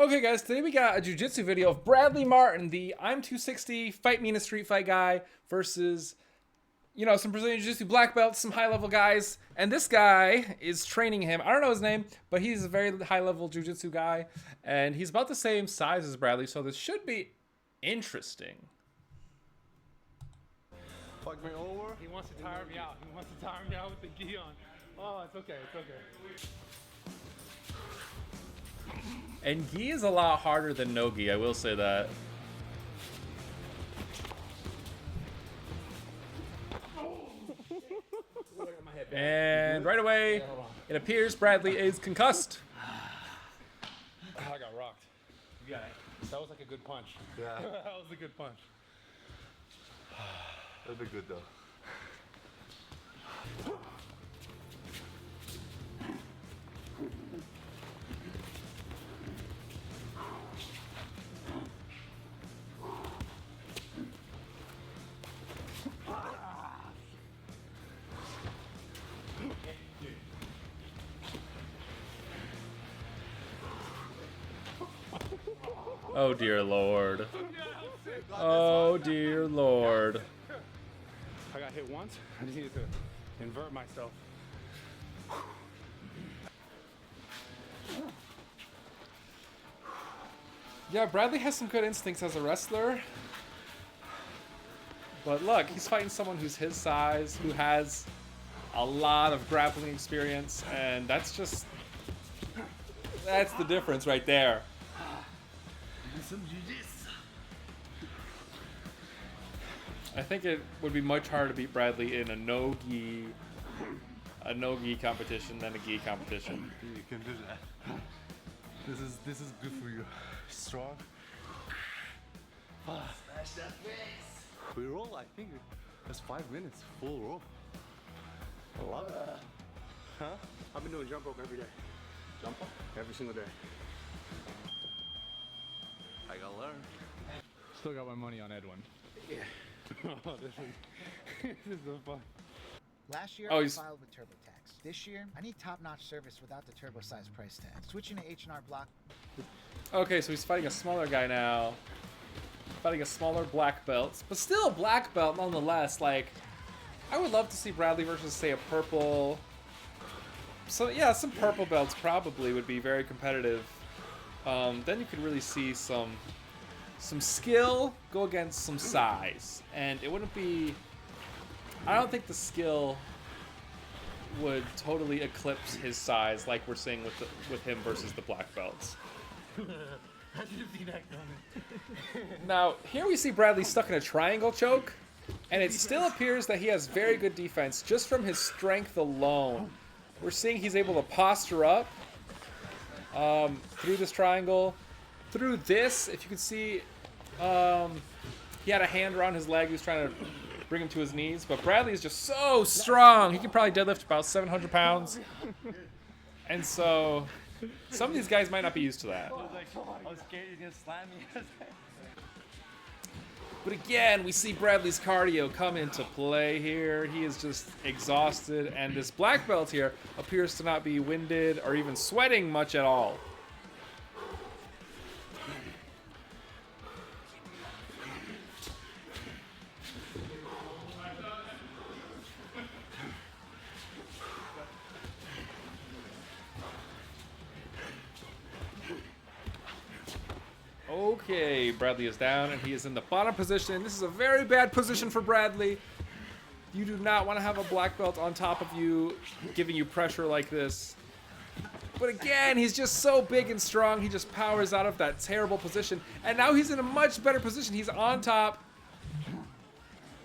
Okay, guys, today we got a jiu-jitsu video of Bradley Martyn, the I'm 260 fight me in a street fight guy, versus, you know, some Brazilian Jiu-Jitsu black belts, some high-level guys. And this guy is training him. I don't know his name, but he's a very high-level Jiu-Jitsu guy. And he's about the same size as Bradley, so this should be interesting. Fuck me over. He wants to tire me out. He wants to tire me out with the gi on. Oh, it's okay. It's okay. And gi is a lot harder than no gi, I will say that. And right away, it appears Bradley is concussed. I got rocked. You got it. That was like a good punch. Yeah. That was a good punch. That'd be good though. Oh dear Lord. Oh dear Lord. I got hit once. I just needed to invert myself. Yeah, Bradley has some good instincts as a wrestler. But look, he's fighting someone who's his size, who has a lot of grappling experience, and that's the difference right there. I think it would be much harder to beat Bradley in a no-gi competition than a gi competition. You can do that. This is good for you. Strong. Smash that face. We roll, I think that's 5 minutes full roll. I love it. Huh? I've been doing jump rope every day. Jump up? Every single day. I gotta learn. Still got my money on Edwin. Yeah. Oh, this is so fun. Last year, Oh, I he's- filed with TurboTax. This year, I need top-notch service without the turbo-sized price tag. Switching to H&R Block. Okay, so he's fighting a smaller guy now. Fighting a smaller black belt. But still a black belt nonetheless. Like, I would love to see Bradley versus, say, a purple. So, yeah, some purple belts probably would be very competitive. Then you could really see some skill go against some size. And it wouldn't be... I don't think the skill would totally eclipse his size like we're seeing with him versus the black belts. I didn't see that coming. Now, here we see Bradley stuck in a triangle choke, and it still appears that he has very good defense just from his strength alone. We're seeing he's able to posture up through this triangle. Through this, if you can see, he had a hand around his leg. He was trying to bring him to his knees, but Bradley is just so strong. He can probably deadlift about 700 pounds. And so some of these guys might not be used to that. I was scared he's gonna slam me. But again, we see Bradley's cardio come into play here. He is just exhausted, and this black belt here appears to not be winded or even sweating much at all. Okay, Bradley is down, and he is in the bottom position. This is a very bad position for Bradley. You do not want to have a black belt on top of you, giving you pressure like this. But again, he's just so big and strong. He just powers out of that terrible position. And now he's in a much better position. He's on top.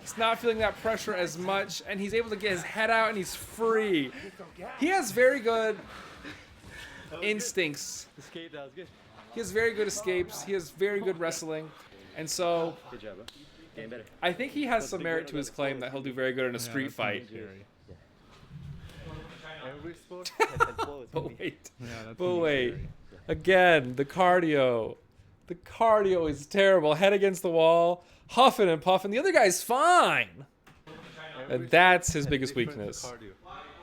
He's not feeling that pressure as much, and he's able to get his head out, and he's free. He has very good instincts. Escape, that was good. He has very good escapes. He has very good wrestling. And so Good job, bro. Getting better. I think he has some merit to his claim that he'll do very good in a street fight. Every sport. But wait. Yeah, that's But wait. Again, the cardio. The cardio is terrible. Head against the wall, huffing and puffing. The other guy's fine. And that's his biggest weakness. Cardio,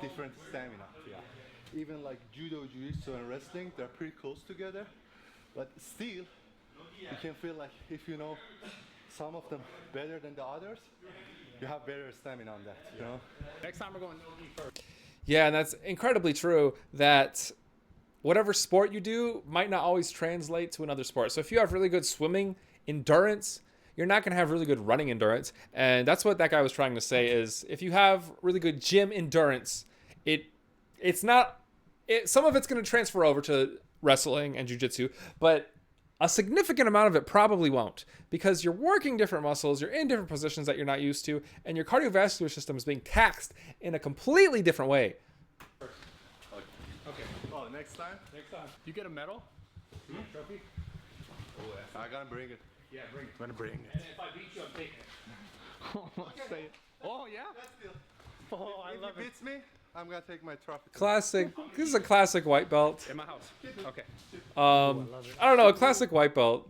different stamina. Yeah. Even like judo, jiu-jitsu, and wrestling, they're pretty close together. But still, you can feel like if you know some of them better than the others, you have better stamina on that, you know? Next time we're going no gi first. Yeah, and that's incredibly true that whatever sport you do might not always translate to another sport. So if you have really good swimming endurance, you're not going to have really good running endurance. And that's what that guy was trying to say is if you have really good gym endurance, some of it's going to transfer over to wrestling and jiu-jitsu, but a significant amount of it probably won't because you're working different muscles, you're in different positions that you're not used to, and your cardiovascular system is being taxed in a completely different way. Okay. Oh, next time? Next time. You get a medal? Trophy? I gotta bring it. Yeah, bring it. I'm gonna bring it. And if I beat you, I'm taking it. Say it. Oh, yeah? Oh, I love If he beats me, I'm gonna take my trophy. Classic. This is a classic white belt. In my house. Okay. I don't know, a classic white belt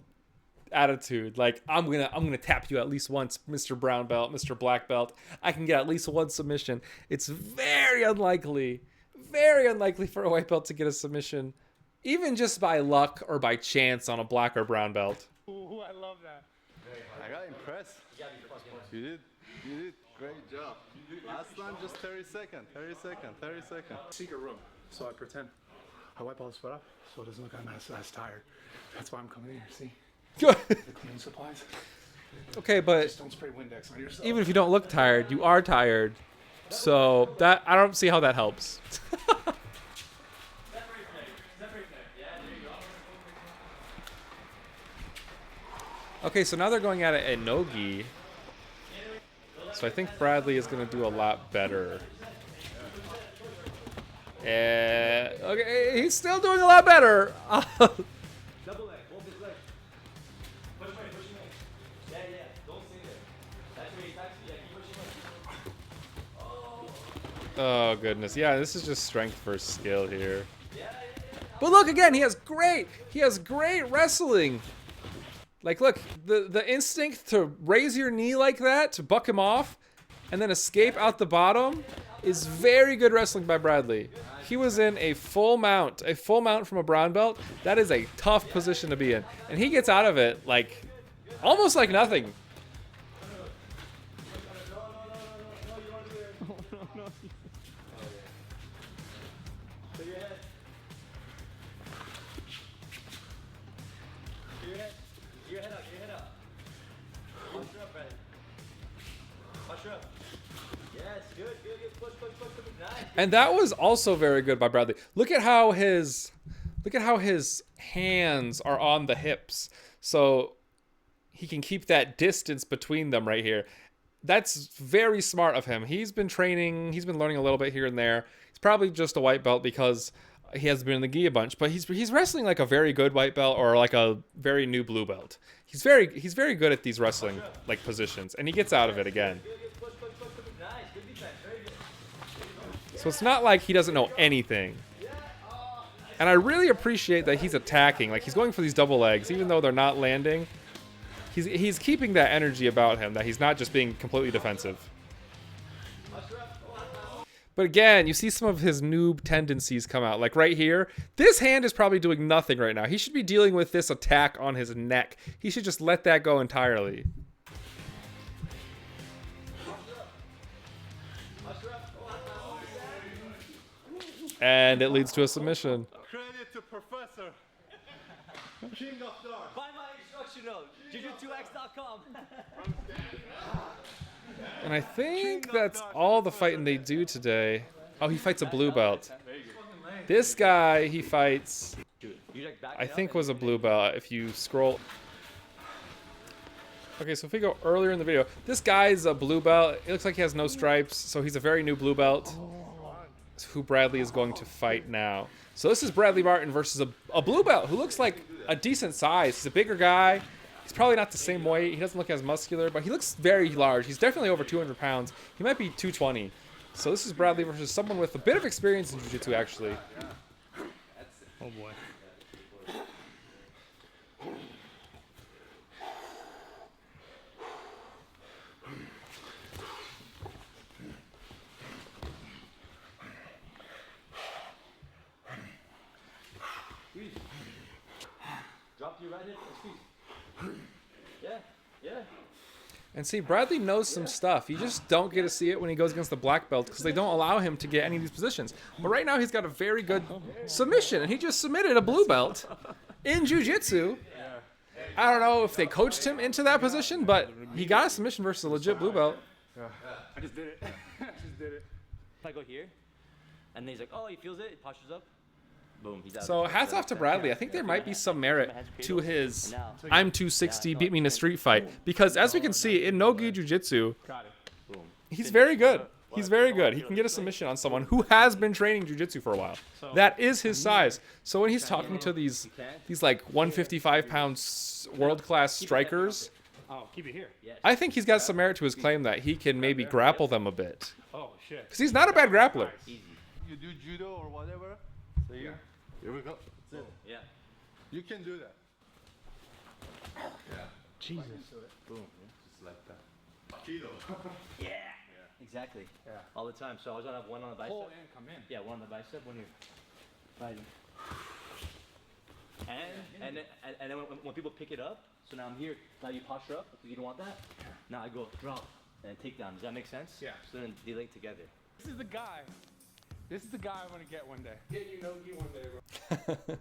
attitude. Like I'm gonna tap you at least once, Mr. Brown Belt, Mr. Black Belt. I can get at least one submission. It's very unlikely for a white belt to get a submission, even just by luck or by chance on a black or brown belt. Ooh, I love that. I got impressed. You did great job. Last time just 30 seconds. Secret room. So I pretend I wipe all the sweat off so it doesn't look like I'm as tired. That's why I'm coming in here, see? The cleaning supplies. Okay, but Just don't spray Windex on yourself. even if you don't look tired, you are tired. So that I don't see how that helps. Okay, so now they're going at it at no-gi. So I think Bradley is going to do a lot better. Okay, he's still doing a lot better. Double leg, hold his leg. Push away, push him away. Yeah, yeah, don't stay there. That's where he attacks you. Yeah, keep pushing away. Oh goodness, yeah, this is just strength versus skill here. But look again, he has great wrestling. Like look, the instinct to raise your knee like that to buck him off, and then escape out the bottom, is very good wrestling by Bradley. He was in a full mount from a brown belt. That is a tough position to be in, and he gets out of it like almost like nothing. Your head up. Push her up, Bradley. Push her up. Yes, good. Push. Nice. And that was also very good by Bradley. Look at how his hands are on the hips, so he can keep that distance between them right here. That's very smart of him. He's been training. He's been learning a little bit here and there. He's probably just a white belt because he has been in the gi a bunch, but he's wrestling like a very good white belt or like a very new blue belt. He's very good at these wrestling like positions, and he gets out of it again. Push. Nice. Good defense. Very good. So it's not like he doesn't know anything. And I really appreciate that he's attacking. Like he's going for these double legs, even though they're not landing. He's keeping that energy about him, that he's not just being completely defensive. But again, you see some of his noob tendencies come out. Like right here, this hand is probably doing nothing right now. He should be dealing with this attack on his neck. He should just let that go entirely. And it leads to a submission. Credit to Professor. King of Darts. Buy my instructional. Jiu-jitsux.com. And I think that's all the fighting they do today. Oh, he fights a blue belt. This guy he fights, I think was a blue belt. If you scroll. Okay, so if we go earlier in the video, this guy's a blue belt. It looks like he has no stripes, so he's a very new blue belt. It's who Bradley is going to fight now. So this is Bradley Martyn versus a blue belt who looks like a decent size. He's a bigger guy. He's probably not the same weight. He doesn't look as muscular, but he looks very large. He's definitely over 200 pounds. He might be 220. So this is Bradley versus someone with a bit of experience in jiu-jitsu, actually. Oh boy. your right hip and squeeze. Yeah, yeah. And see, Bradley knows some stuff. You just don't get to see it when he goes against the black belt because they don't allow him to get any of these positions. But right now he's got a very good submission, and he just submitted a blue belt in jiu-jitsu. I don't know if they coached him into that position, but he got a submission versus a legit blue belt. I just did it. I just did it. If I go here, and then he's like, oh, he feels it, he postures up. Boom, he's out. So hats off to Bradley. I think there might be some merit to his I'm 260, beat me in a street fight. Because as we can see, in no-gi jiu-jitsu, he's very good. He's very good. He can get a submission on someone who has been training jiu-jitsu for a while. That is his size. So when he's talking to these like 155-pound world-class strikers, Oh, keep it here. I think he's got some merit to his claim that he can maybe grapple them a bit. Oh, shit. Because he's not a bad grappler. Easy. You do judo or whatever. So here we go. That's it. Yeah. You can do that. Yeah. Jesus. Boom. Just like that. Kilo. Yeah. Exactly. Yeah. All the time. So I was gonna have one on the bicep. Pull and come in. Yeah, one on the bicep, one here. Fighting. And then when people pick it up, so now I'm here. Now you posture up because you don't want that. Now I go drop and take down. Does that make sense? Yeah. So then they link together. This is the guy. This is the guy I want to get one day. Get you no-gi one day, bro.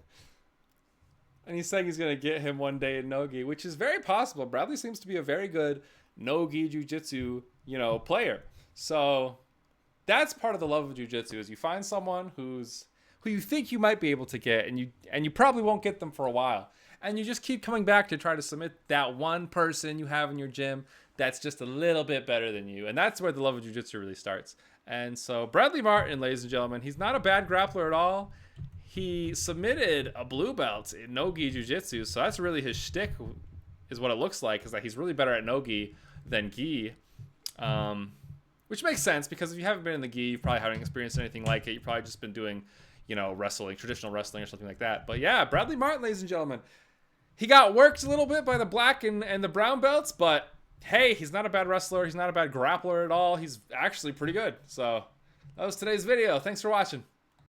And he's saying he's going to get him one day in no-gi, which is very possible. Bradley seems to be a very good no-gi jiu-jitsu, player. So that's part of the love of jiu-jitsu is you find someone who you think you might be able to get, and you probably won't get them for a while. And you just keep coming back to try to submit that one person you have in your gym that's just a little bit better than you. And that's where the love of jiu-jitsu really starts. And so Bradley Martyn, ladies and gentlemen, he's not a bad grappler at all. He submitted a blue belt in no-gi jiu-jitsu, so that's really his shtick, is what it looks like, is that he's really better at no-gi than gi. Which makes sense, because if you haven't been in the gi, you probably haven't experienced anything like it. You've probably just been doing, wrestling, traditional wrestling or something like that. But yeah, Bradley Martyn, ladies and gentlemen, he got worked a little bit by the black and the brown belts, but hey, he's not a bad wrestler. He's not a bad grappler at all. He's actually pretty good. So that was today's video. Thanks for watching.